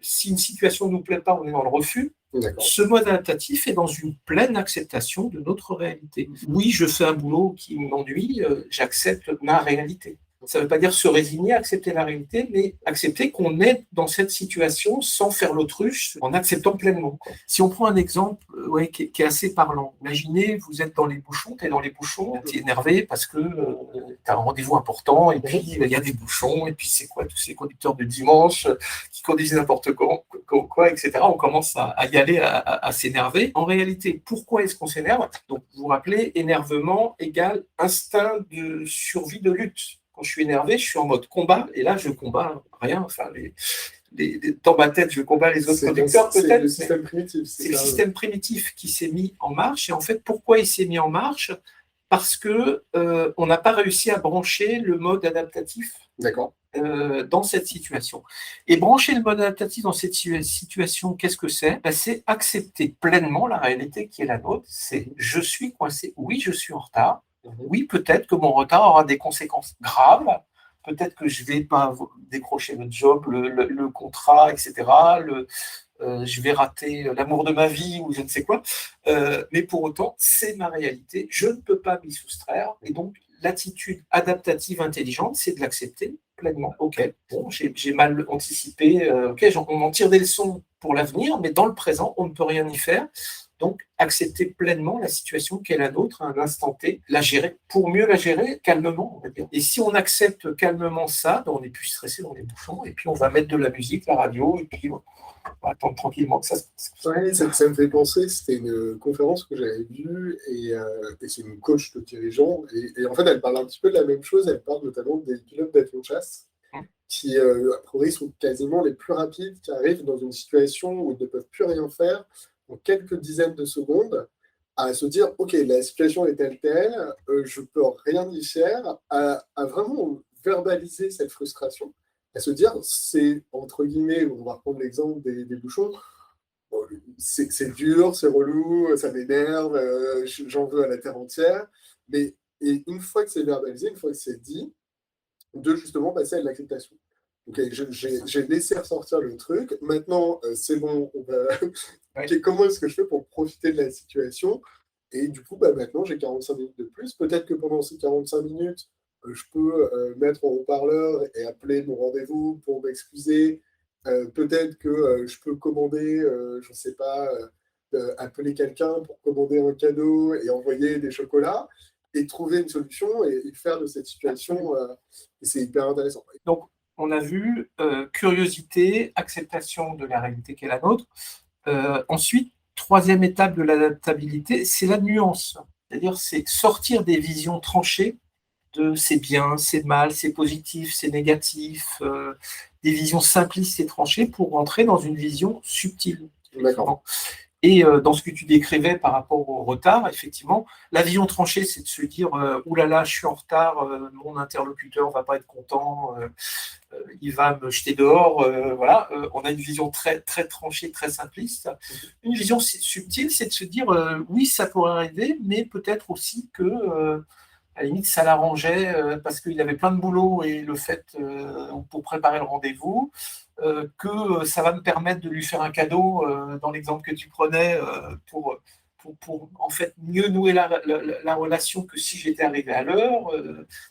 si une situation ne nous plaît pas, on est dans le refus. Ce mode adaptatif est dans une pleine acceptation de notre réalité. Oui, je fais un boulot qui m'ennuie, j'accepte ma réalité. Ça ne veut pas dire se résigner à accepter la réalité, mais accepter qu'on est dans cette situation sans faire l'autruche, en acceptant pleinement. Si on prend un exemple qui est assez parlant, imaginez, vous êtes dans les bouchons, tu es dans les bouchons, tu es énervé parce que tu as un rendez-vous important, et puis il y a des bouchons, et puis c'est quoi tous ces conducteurs de dimanche qui conduisent n'importe quoi, etc. On commence à y aller, à s'énerver. En réalité, pourquoi est-ce qu'on s'énerve ? Donc, vous vous rappelez, énervement égale instinct de survie de lutte. Quand je suis énervé, je suis en mode combat, et là, je combats rien. Enfin, dans ma tête, je combats les autres conducteurs, peut-être. C'est le système primitif. C'est le système primitif qui s'est mis en marche. Et en fait, pourquoi il s'est mis en marche ? Parce qu'on n'a pas réussi à brancher le mode adaptatif dans cette situation. Et brancher le mode adaptatif dans cette situation, qu'est-ce que c'est ? C'est accepter pleinement la réalité qui est la nôtre. C'est « je suis coincé, oui, je suis en retard ». Oui, peut-être que mon retard aura des conséquences graves, peut-être que je ne vais pas décrocher le job, le contrat, etc., je vais rater l'amour de ma vie ou je ne sais quoi, mais pour autant, c'est ma réalité, je ne peux pas m'y soustraire, et donc l'attitude adaptative intelligente, c'est de l'accepter pleinement. Ok, bon, j'ai mal anticipé, on en tire des leçons pour l'avenir, mais dans le présent, on ne peut rien y faire. Donc, accepter pleinement la situation qui est la nôtre à un instant T, la gérer, pour mieux la gérer calmement, on va dire. Et si on accepte calmement ça, ben on n'est plus stressé dans les bouchons, et puis on va mettre de la musique, la radio, et puis on va attendre tranquillement que ça se passe. Ouais, ça me fait penser, c'était une conférence que j'avais vue, et c'est une coach de dirigeants, et en fait, elle parle un petit peu de la même chose, elle parle notamment des pilotes d'avion de chasse, qui, a priori, sont quasiment les plus rapides, qui arrivent dans une situation où ils ne peuvent plus rien faire en quelques dizaines de secondes, à se dire, OK, la situation est telle, je peux rien y faire, à vraiment verbaliser cette frustration, à se dire, c'est, entre guillemets, on va prendre l'exemple des bouchons, bon, c'est dur, c'est relou, ça m'énerve, j'en veux à la terre entière, mais et une fois que c'est verbalisé, une fois que c'est dit, de justement passer à l'acceptation. Ok, j'ai laissé ressortir le truc. Maintenant, c'est bon. Ouais. Ok, comment est-ce que je fais pour profiter de la situation? Et du coup, maintenant, j'ai 45 minutes de plus. Peut-être que pendant ces 45 minutes, je peux mettre en haut-parleur et appeler mon rendez-vous pour m'excuser. Peut-être que je peux commander, je ne sais pas, appeler quelqu'un pour commander un cadeau et envoyer des chocolats et trouver une solution et faire de cette situation. Et c'est hyper intéressant. Donc, on a vu curiosité, acceptation de la réalité qui est la nôtre. Ensuite, troisième étape de l'adaptabilité, c'est la nuance. C'est-à-dire, c'est sortir des visions tranchées de c'est bien, c'est mal, c'est positif, c'est négatif, des visions simplistes et tranchées pour rentrer dans une vision subtile. D'accord. Et dans ce que tu décrivais par rapport au retard, effectivement, la vision tranchée, c'est de se dire oulala, je suis en retard, mon interlocuteur va pas être content, il va me jeter dehors. Voilà, on a une vision très, très tranchée, très simpliste. Une vision subtile, c'est de se dire oui, ça pourrait arriver, mais peut-être aussi que à la limite, ça l'arrangeait parce qu'il avait plein de boulot et le fait pour préparer le rendez-vous, que ça va me permettre de lui faire un cadeau dans l'exemple que tu prenais pour en fait mieux nouer la relation que si j'étais arrivé à l'heure.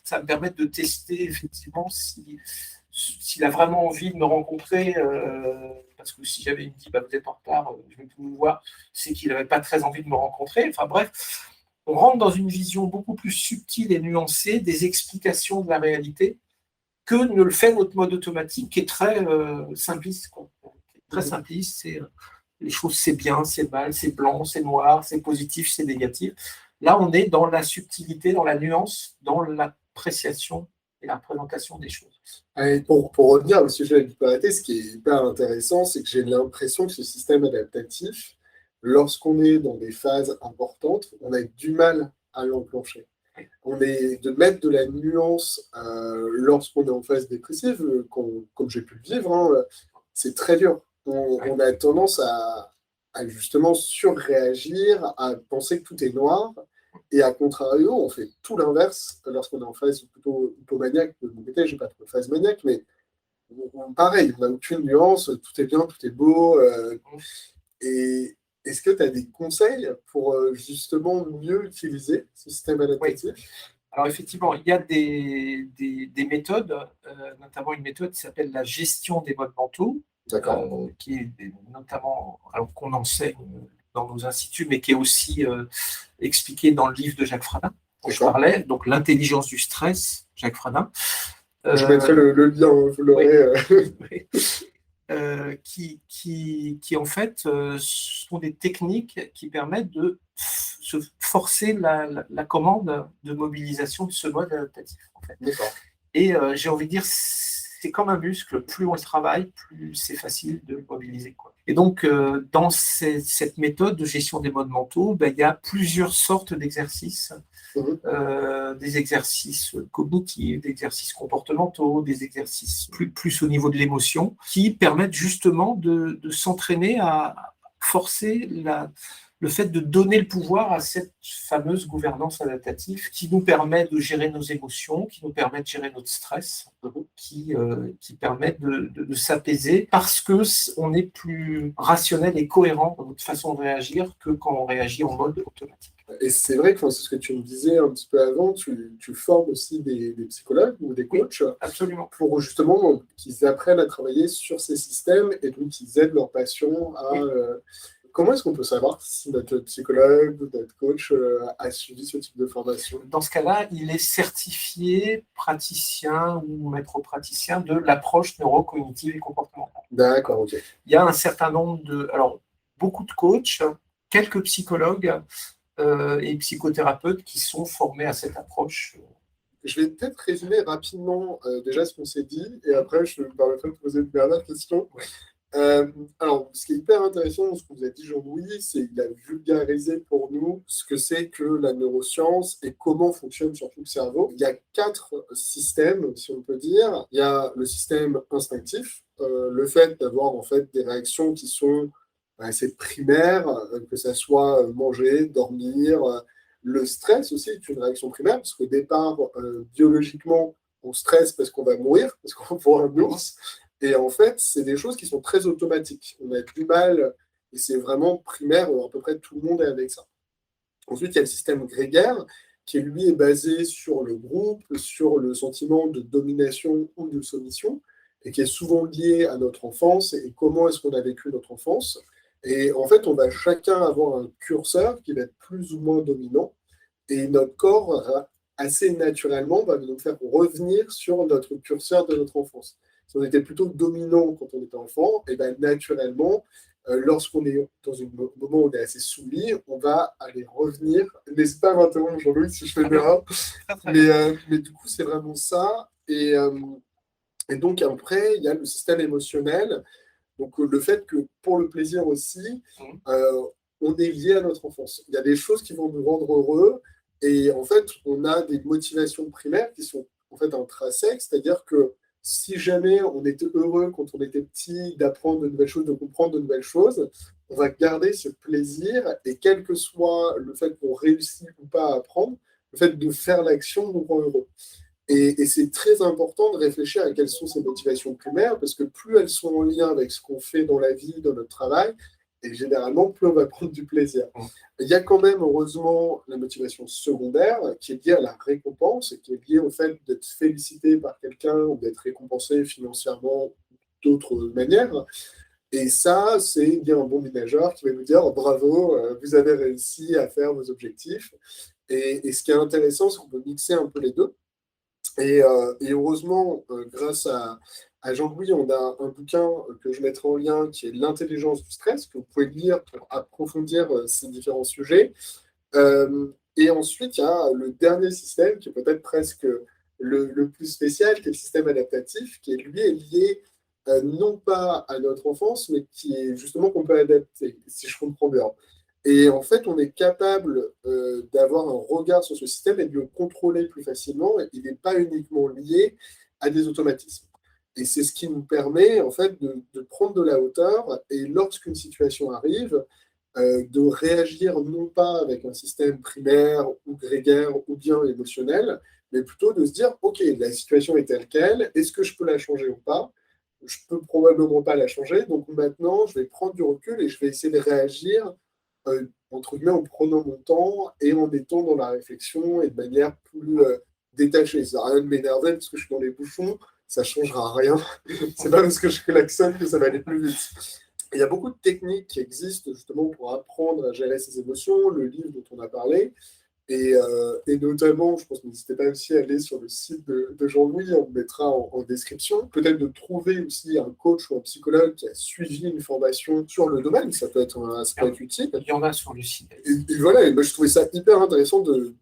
Ça va me permettre de tester effectivement s'il a vraiment envie de me rencontrer. Parce que si j'avais dit bah, vous êtes en retard, je ne vais plus vous voir, c'est qu'il n'avait pas très envie de me rencontrer. Enfin bref. On rentre dans une vision beaucoup plus subtile et nuancée des explications de la réalité que ne le fait notre mode automatique, qui est très simpliste. Quoi. Très simpliste, c'est les choses c'est bien, c'est mal, c'est blanc, c'est noir, c'est positif, c'est négatif. Là, on est dans la subtilité, dans la nuance, dans l'appréciation et la représentation des choses. Et pour revenir au sujet de la bipolarité, ce qui est hyper intéressant, c'est que j'ai l'impression que ce système adaptatif, lorsqu'on est dans des phases importantes, on a du mal à l'enclencher. On est de mettre de la nuance lorsqu'on est en phase dépressive, comme j'ai pu le vivre, hein, c'est très dur. On a tendance à justement surréagir, à penser que tout est noir, et à contrario, on fait tout l'inverse lorsqu'on est en phase plutôt hypomaniaque. De mon côté, je n'ai pas trop de phase maniaque, mais pareil, on n'a aucune nuance, tout est bien, tout est beau. Et est-ce que tu as des conseils pour justement mieux utiliser ce système adaptatif? Oui. Alors effectivement, il y a des méthodes, notamment une méthode qui s'appelle la gestion des modes mentaux, qui est notamment, alors qu'on enseigne dans nos instituts, mais qui est aussi expliquée dans le livre de Jacques Fradin, dont je parlais, donc l'intelligence du stress, Jacques Fradin. Je mettrai le lien, vous l'aurez. Oui. Qui en fait sont des techniques qui permettent de se forcer la commande de mobilisation de ce mode adaptatif. En fait. Et j'ai envie de dire, c'est comme un muscle, plus on le travaille, plus c'est facile de le mobiliser. Quoi. Et donc, dans cette méthode de gestion des modes mentaux, il y a plusieurs sortes d'exercices. Des exercices cognitifs, des exercices comportementaux, des exercices plus au niveau de l'émotion, qui permettent justement de s'entraîner à forcer le fait de donner le pouvoir à cette fameuse gouvernance adaptative qui nous permet de gérer nos émotions, qui nous permet de gérer notre stress, qui permet de s'apaiser parce qu'on est plus rationnel et cohérent dans notre façon de réagir que quand on réagit en mode automatique. Et c'est vrai que c'est ce que tu me disais un petit peu avant, tu formes aussi des psychologues ou des coachs absolument. Pour justement qu'ils apprennent à travailler sur ces systèmes et donc qu'ils aident leurs patients à comment est-ce qu'on peut savoir si notre psychologue ou notre coach a suivi ce type de formation? Dans ce cas-là, il est certifié praticien ou maître praticien de l'approche neurocognitive et comportementale. D'accord, ok. Il y a un certain nombre alors, beaucoup de coachs, quelques psychologues et psychothérapeutes qui sont formés à cette approche. Je vais peut-être résumer rapidement déjà ce qu'on s'est dit, et après je me permettrai de poser une dernière question. Ouais. Alors, ce qui est hyper intéressant dans ce que vous avez dit, Jean-Louis, c'est qu'il a vulgarisé pour nous ce que c'est que la neuroscience et comment fonctionne surtout le cerveau. Il y a 4 systèmes, si on peut dire. Il y a le système instinctif, le fait d'avoir en fait des réactions qui sont assez primaires, que ça soit manger, dormir. Le stress aussi est une réaction primaire, parce qu'au départ, biologiquement, on stresse parce qu'on va mourir, parce qu'on va voir un ours. Et en fait, c'est des choses qui sont très automatiques. On a du mal, et c'est vraiment primaire, à peu près tout le monde est avec ça. Ensuite, il y a le système grégaire, qui lui est basé sur le groupe, sur le sentiment de domination ou de soumission, et qui est souvent lié à notre enfance et comment est-ce qu'on a vécu notre enfance. Et en fait, on va chacun avoir un curseur qui va être plus ou moins dominant, et notre corps, assez naturellement, va nous faire revenir sur notre curseur de notre enfance. Si on était plutôt dominant quand on était enfant, et bien naturellement, lorsqu'on est dans un moment où on est assez soumis, on va aller revenir. N'hésite pas à m'interrompre, Jean-Louis, si je fais une erreur. Mais du coup, c'est vraiment ça. Et donc, après, il y a le système émotionnel. Donc, le fait que pour le plaisir aussi, on est lié à notre enfance. Il y a des choses qui vont nous rendre heureux. Et en fait, on a des motivations primaires qui sont en fait intrinsèques, c'est-à-dire que si jamais on était heureux quand on était petit d'apprendre de nouvelles choses, de comprendre de nouvelles choses, on va garder ce plaisir et quel que soit le fait qu'on réussisse ou pas à apprendre, le fait de faire l'action nous rend heureux. Et c'est très important de réfléchir à quelles sont ces motivations primaires parce que plus elles sont en lien avec ce qu'on fait dans la vie, dans notre travail, et généralement, plus on va prendre du plaisir. Il y a quand même, heureusement, la motivation secondaire qui est liée à la récompense et qui est liée au fait d'être félicité par quelqu'un ou d'être récompensé financièrement d'autres manières. Et ça, c'est bien un bon ménageur qui va nous dire bravo, vous avez réussi à faire vos objectifs. Et ce qui est intéressant, c'est qu'on peut mixer un peu les deux. Et heureusement, grâce à Jean-Louis, on a un bouquin que je mettrai en lien qui est L'intelligence du stress, que vous pouvez lire pour approfondir ces différents sujets. Et ensuite, il y a le dernier système qui est peut-être presque le plus spécial, qui est le système adaptatif, qui lui est lié non pas à notre enfance, mais qui est justement qu'on peut adapter, si je comprends bien. Et en fait, on est capable d'avoir un regard sur ce système et de le contrôler plus facilement. Et il n'est pas uniquement lié à des automatismes. Et c'est ce qui nous permet en fait de prendre de la hauteur et lorsqu'une situation arrive, de réagir non pas avec un système primaire ou grégaire ou bien émotionnel, mais plutôt de se dire, OK, la situation est telle qu'elle, est-ce que je peux la changer ou pas? Je peux probablement pas la changer, donc maintenant, je vais prendre du recul et je vais essayer de réagir entre guillemets, en prenant mon temps et en étant dans la réflexion et de manière plus détachée. Ça n'a rien de m'énerver parce que je suis dans les bouchons, ça ne changera rien. C'est pas parce que je klaxonne que ça va aller plus vite. Il y a beaucoup de techniques qui existent justement pour apprendre à gérer ses émotions, le livre dont on a parlé. Et notamment, je pense que n'hésitez pas aussi à aller sur le site de Jean-Louis, on le mettra en description. Peut-être de trouver aussi un coach ou un psychologue qui a suivi une formation sur le domaine, ça peut être utile. Il y en a sur le site. Et voilà, et moi, je trouvais ça hyper intéressant de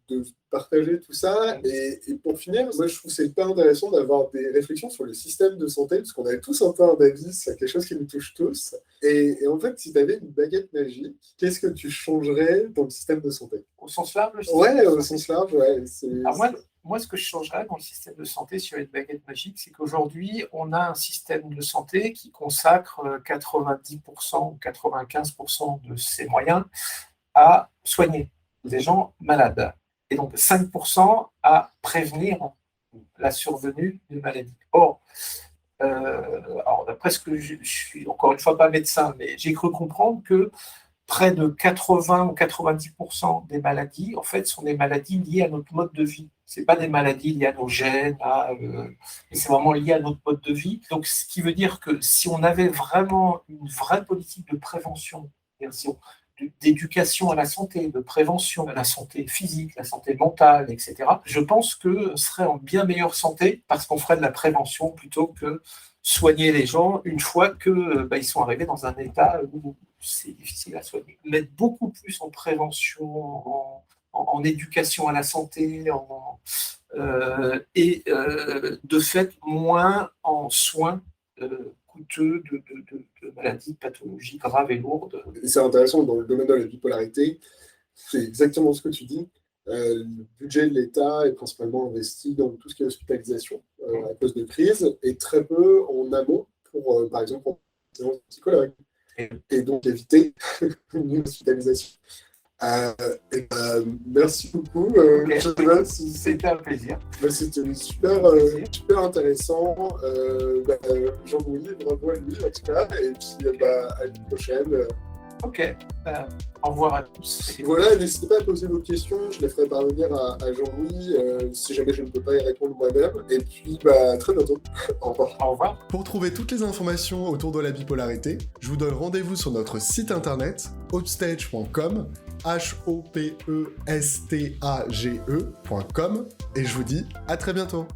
partager tout ça. Et pour finir, moi je trouve que c'est hyper intéressant d'avoir des réflexions sur le système de santé, parce qu'on a tous un peu un avis, c'est quelque chose qui nous touche tous. Et en fait, si tu avais une baguette magique, qu'est-ce que tu changerais dans le système de santé? Au sens large? Ouais, au sens large, ouais. Alors moi, ce que je changerais dans le système de santé sur une baguette magique, c'est qu'aujourd'hui, on a un système de santé qui consacre 90% ou 95% de ses moyens à soigner des gens malades. Et donc 5% à prévenir la survenue d'une maladie. Or, d'après ce que je suis encore une fois pas médecin, mais j'ai cru comprendre que près de 80 ou 90% des maladies, en fait, sont des maladies liées à notre mode de vie. Ce n'est pas des maladies liées à nos gènes, mais c'est vraiment lié à notre mode de vie. Donc, ce qui veut dire que si on avait vraiment une vraie politique de prévention d'éducation à la santé, de prévention à la santé physique, la santé mentale, etc. Je pense qu'on serait en bien meilleure santé parce qu'on ferait de la prévention plutôt que soigner les gens une fois qu'ils sont arrivés dans un état où c'est difficile à soigner. Mettre beaucoup plus en prévention, en éducation à la santé, de fait moins en soins coûteux de maladies, de pathologies graves et lourdes. Et c'est intéressant, dans le domaine de la bipolarité, c'est exactement ce que tu dis. Le budget de l'État est principalement investi dans tout ce qui est hospitalisation à cause de crise et très peu en amont pour, par exemple, pour les psychologues. Et donc éviter une hospitalisation. Merci beaucoup. Okay. C'était un plaisir. C'était super intéressant. Jean-Louis, bravo à lui en tout cas. Et puis à une prochaine. Ok. Au revoir à tous. Voilà, n'hésitez pas à poser vos questions. Je les ferai parvenir à Jean-Louis si jamais je ne peux pas y répondre moi-même. Et puis à très bientôt. Au revoir. Au revoir. Pour trouver toutes les informations autour de la bipolarité, je vous donne rendez-vous sur notre site internet hopestage.com, HOPESTAGE.com, et je vous dis à très bientôt.